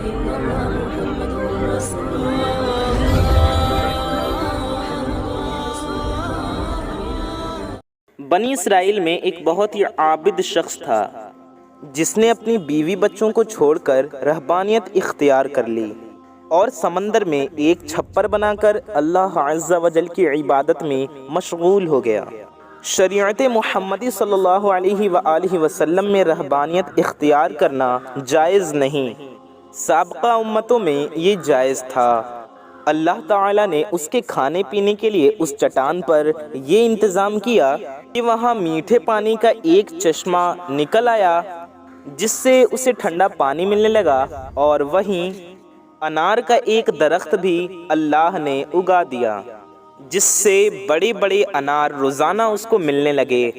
بنی اسرائیل میں ایک بہت ہی عابد شخص تھا جس نے اپنی بیوی بچوں کو چھوڑ کر رہبانیت اختیار کر لی اور سمندر میں ایک چھپر بنا کر اللہ عز و جل کی عبادت میں مشغول ہو گیا۔ شریعت محمدی صلی اللہ علیہ وآلہ وسلم میں رہبانیت اختیار کرنا جائز نہیں، سابقہ امتوں میں یہ جائز تھا۔ اللہ تعالیٰ نے اس کے کھانے پینے کے لیے اس چٹان پر یہ انتظام کیا کہ وہاں میٹھے پانی کا ایک چشمہ نکل آیا جس سے اسے ٹھنڈا پانی ملنے لگا، اور وہیں انار کا ایک درخت بھی اللہ نے اگا دیا جس سے بڑے بڑے انار روزانہ اس کو ملنے لگے۔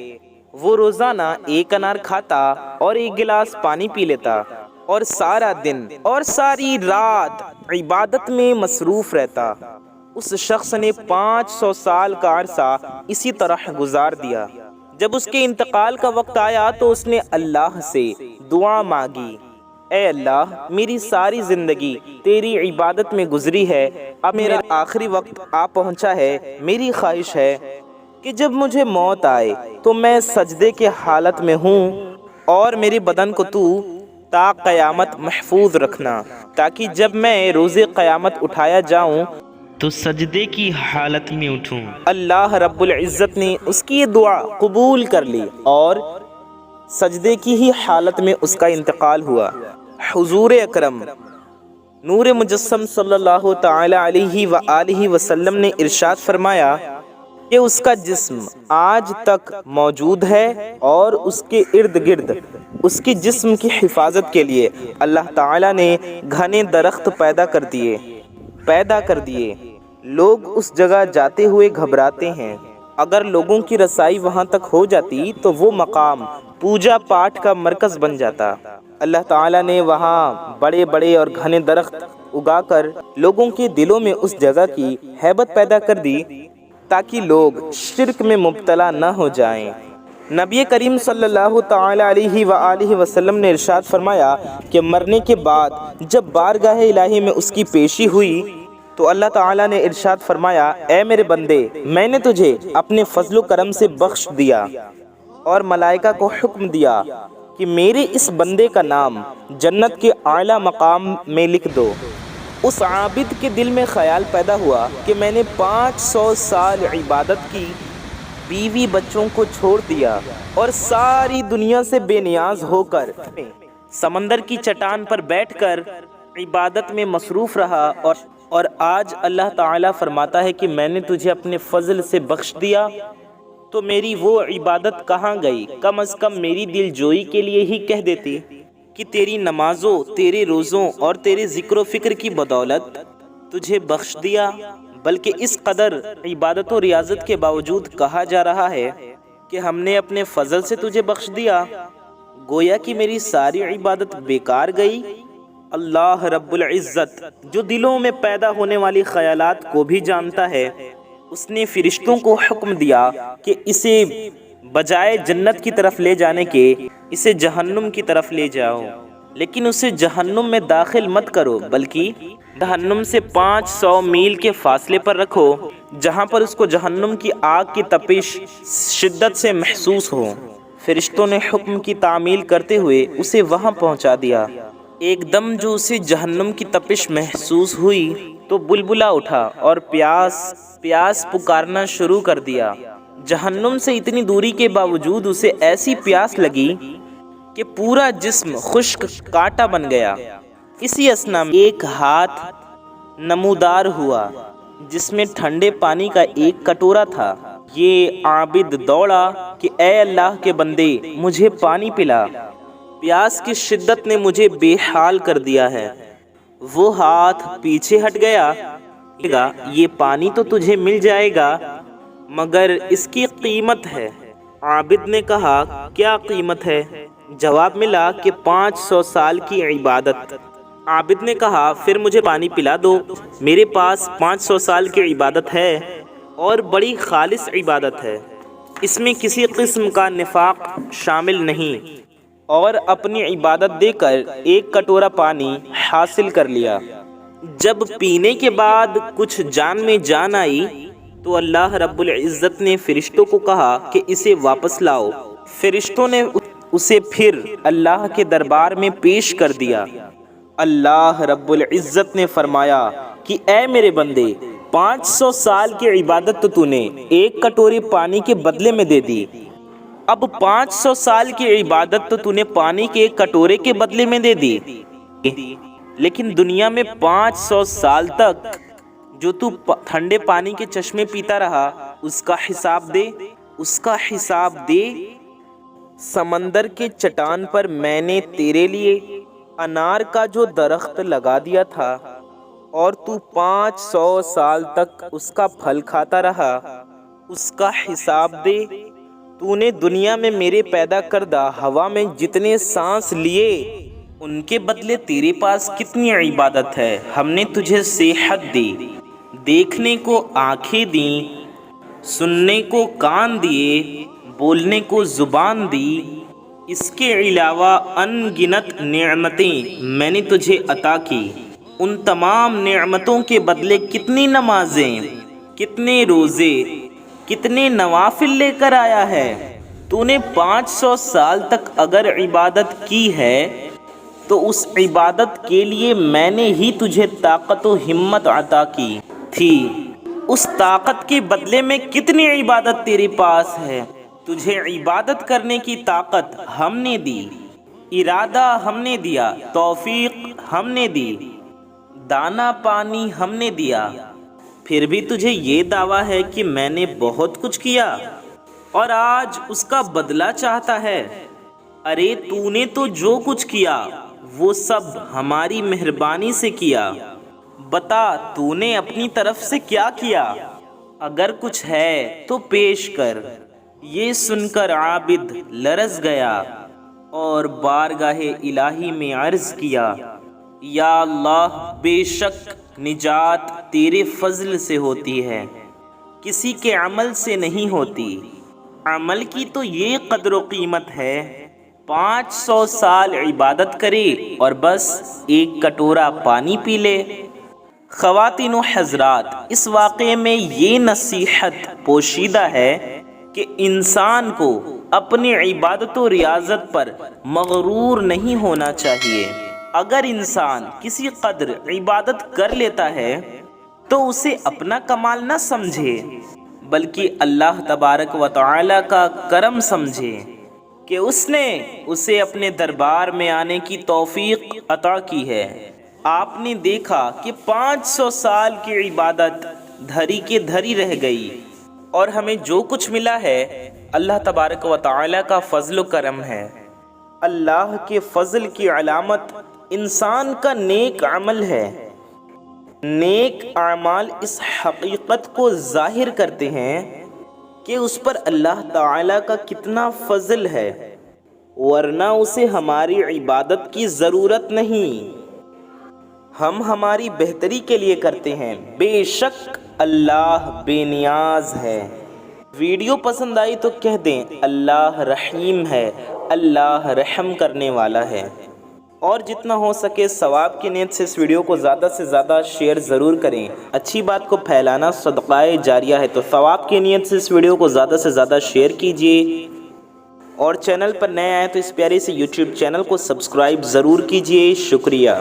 وہ روزانہ ایک انار کھاتا اور ایک گلاس پانی پی لیتا اور سارا دن اور ساری رات عبادت میں مصروف رہتا۔ اس شخص نے 500 سال کا عرصہ اسی طرح گزار دیا۔ جب اس کے انتقال کا وقت آیا تو اس نے اللہ سے دعا مانگی، اے اللہ، میری ساری زندگی تیری عبادت میں گزری ہے، اب میرا آخری وقت آ پہنچا ہے۔ میری خواہش ہے کہ جب مجھے موت آئے تو میں سجدے کے حالت میں ہوں، اور میرے بدن کو تو تا قیامت محفوظ رکھنا، تاکہ جب میں روز قیامت اٹھایا جاؤں تو سجدے کی حالت میں اٹھوں۔ اللہ رب العزت نے اس کی یہ دعا قبول کر لی اور سجدے کی ہی حالت میں اس کا انتقال ہوا۔ حضور اکرم نور مجسم صلی اللہ تعالی علیہ وآلہ وسلم نے ارشاد فرمایا کہ اس کا جسم آج تک موجود ہے، اور اس کے ارد گرد اس کے جسم کی حفاظت کے لیے اللہ تعالیٰ نے گھنے درخت پیدا کر دیے۔ لوگ اس جگہ جاتے ہوئے گھبراتے ہیں، اگر لوگوں کی رسائی وہاں تک ہو جاتی تو وہ مقام پوجا پاٹ کا مرکز بن جاتا۔ اللہ تعالیٰ نے وہاں بڑے بڑے اور گھنے درخت اگا کر لوگوں کے دلوں میں اس جگہ کی ہیبت پیدا کر دی تاکہ لوگ شرک میں مبتلا نہ ہو جائیں۔ نبی کریم صلی اللہ تعالی علیہ وآلہ وسلم نے ارشاد فرمایا کہ مرنے کے بعد جب بارگاہ الہی میں اس کی پیشی ہوئی تو اللہ تعالیٰ نے ارشاد فرمایا، اے میرے بندے، میں نے تجھے اپنے فضل و کرم سے بخش دیا، اور ملائکہ کو حکم دیا کہ میرے اس بندے کا نام جنت کے اعلیٰ مقام میں لکھ دو۔ اس عابد کے دل میں خیال پیدا ہوا کہ میں نے 500 سال عبادت کی، بیوی بچوں کو چھوڑ دیا اور ساری دنیا سے بے نیاز ہو کر سمندر کی چٹان پر بیٹھ کر عبادت میں مصروف رہا، اور آج اللہ تعالیٰ فرماتا ہے کہ میں نے تجھے اپنے فضل سے بخش دیا، تو میری وہ عبادت کہاں گئی؟ کم از کم میری دل جوئی کے لیے ہی کہہ دیتی کہ تیری نمازوں، تیرے روزوں اور تیرے ذکر و فکر کی بدولت تجھے بخش دیا۔ بلکہ اس قدر عبادت و ریاضت کے باوجود کہا جا رہا ہے کہ ہم نے اپنے فضل سے تجھے بخش دیا، گویا کہ میری ساری عبادت بیکار گئی۔ اللہ رب العزت جو دلوں میں پیدا ہونے والی خیالات کو بھی جانتا ہے، اس نے فرشتوں کو حکم دیا کہ اسے بجائے جنت کی طرف لے جانے کے اسے جہنم کی طرف لے جاؤ، لیکن اسے جہنم میں داخل مت کرو، بلکہ جہنم سے 500 میل کے فاصلے پر رکھو، جہاں پر اس کو جہنم کی آگ کی تپش شدت سے محسوس ہو۔ فرشتوں نے حکم کی تعمیل کرتے ہوئے اسے وہاں پہنچا دیا۔ ایک دم جو اسے جہنم کی تپش محسوس ہوئی تو بلبلا اٹھا اور پیاس پکارنا شروع کر دیا۔ جہنم سے اتنی دوری کے باوجود اسے ایسی پیاس لگی کہ پورا جسم خشک کانٹا بن گیا۔ اسی اثنا میں ایک ہاتھ نمودار ہوا جس میں ٹھنڈے پانی کا ایک کٹورا تھا۔ یہ عابد دوڑا کہ اے اللہ کے بندے، مجھے پانی پلا، پیاس کی شدت نے مجھے بے حال کر دیا ہے۔ وہ ہاتھ پیچھے ہٹ گیا، یہ پانی تو تجھے مل جائے گا، مگر اس کی قیمت ہے۔ عابد نے کہا، کیا قیمت ہے؟ جواب ملا کہ 500 سال کی عبادت۔ عابد نے کہا، پھر مجھے پانی پلا دو، میرے پاس 500 سال کی عبادت ہے اور بڑی خالص عبادت ہے، اس میں کسی قسم کا نفاق شامل نہیں، اور اپنی عبادت دے کر ایک کٹورا پانی حاصل کر لیا۔ جب پینے کے بعد کچھ جان میں جان آئی تو اللہ رب العزت نے فرشتوں کو کہا کہ اسے واپس لاؤ۔ فرشتوں نے اسے پھر اللہ کے دربار میں پیش کر دیا۔ اللہ رب العزت نے فرمایا کہ اے میرے بندے، 500 سال کی عبادت تو نے ایک کٹوری پانی کے بدلے میں دے دی۔ اب 500 سال کی عبادت تو نے پانی کے ایک کٹورے کے بدلے میں دے دی، لیکن دنیا میں 500 سال تک جو تو ٹھنڈے پانی کے چشمے پیتا رہا اس کا حساب دے، اس کا حساب دے۔ سمندر کے چٹان پر میں نے تیرے لیے انار کا جو درخت لگا دیا تھا اور تو 500 سال تک اس کا پھل کھاتا رہا، اس کا حساب دے۔ تو نے دنیا میں میرے پیدا کردہ ہوا میں جتنے سانس لیے ان کے بدلے تیرے پاس کتنی عبادت ہے۔ ہم نے تجھے صحت دی، دیکھنے کو آنکھیں دیں، سننے کو کان دیے، بولنے کو زبان دی، اس کے علاوہ ان گنت نعمتیں میں نے تجھے عطا کی۔ ان تمام نعمتوں کے بدلے کتنی نمازیں، کتنے روزے، کتنے نوافل لے کر آیا ہے۔ تو نے 500 سال تک اگر عبادت کی ہے تو اس عبادت کے لیے میں نے ہی تجھے طاقت و ہمت عطا کی تھی۔ اس طاقت کے بدلے میں کتنی عبادت تیرے پاس ہے۔ تجھے عبادت کرنے کی طاقت ہم نے دی، ارادہ ہم نے دیا، توفیق ہم نے دی، دانا پانی ہم نے دیا، پھر بھی تجھے یہ دعویٰ ہے کہ میں نے بہت کچھ کیا اور آج اس کا بدلہ چاہتا ہے۔ ارے تو نے تو جو کچھ کیا وہ سب ہماری مہربانی سے کیا۔ بتا تو نے اپنی طرف سے کیا کیا؟ اگر کچھ ہے تو پیش کر۔ یہ سن کر عابد لرز گیا اور بارگاہ الہی میں عرض کیا، یا اللہ، بے شک نجات تیرے فضل سے ہوتی ہے، کسی کے عمل سے نہیں ہوتی۔ عمل کی تو یہ قدر و قیمت ہے، 500 سال عبادت کرے اور بس ایک کٹورا پانی پی لے۔ خواتین و حضرات، اس واقعے میں یہ نصیحت پوشیدہ ہے کہ انسان کو اپنی عبادت و ریاضت پر مغرور نہیں ہونا چاہیے۔ اگر انسان کسی قدر عبادت کر لیتا ہے تو اسے اپنا کمال نہ سمجھے، بلکہ اللہ تبارک و تعالی کا کرم سمجھے کہ اس نے اسے اپنے دربار میں آنے کی توفیق عطا کی ہے۔ آپ نے دیکھا کہ 500 سال کی عبادت دھری کے دھری رہ گئی اور ہمیں جو کچھ ملا ہے اللہ تبارک و تعالی کا فضل و کرم ہے۔ اللہ کے فضل کی علامت انسان کا نیک عمل ہے۔ نیک اعمال اس حقیقت کو ظاہر کرتے ہیں کہ اس پر اللہ تعالی کا کتنا فضل ہے، ورنہ اسے ہماری عبادت کی ضرورت نہیں، ہم ہماری بہتری کے لیے کرتے ہیں۔ بے شک اللہ بے نیاز ہے۔ ویڈیو پسند آئی تو کہہ دیں اللہ رحیم ہے، اللہ رحم کرنے والا ہے۔ اور جتنا ہو سکے ثواب کی نیت سے اس ویڈیو کو زیادہ سے زیادہ شیئر ضرور کریں۔ اچھی بات کو پھیلانا صدقہ جاریہ ہے، تو ثواب کی نیت سے اس ویڈیو کو زیادہ سے زیادہ شیئر کیجیے۔ اور چینل پر نئے آئے تو اس پیارے سے یوٹیوب چینل کو سبسکرائب ضرور کیجیے۔ شکریہ۔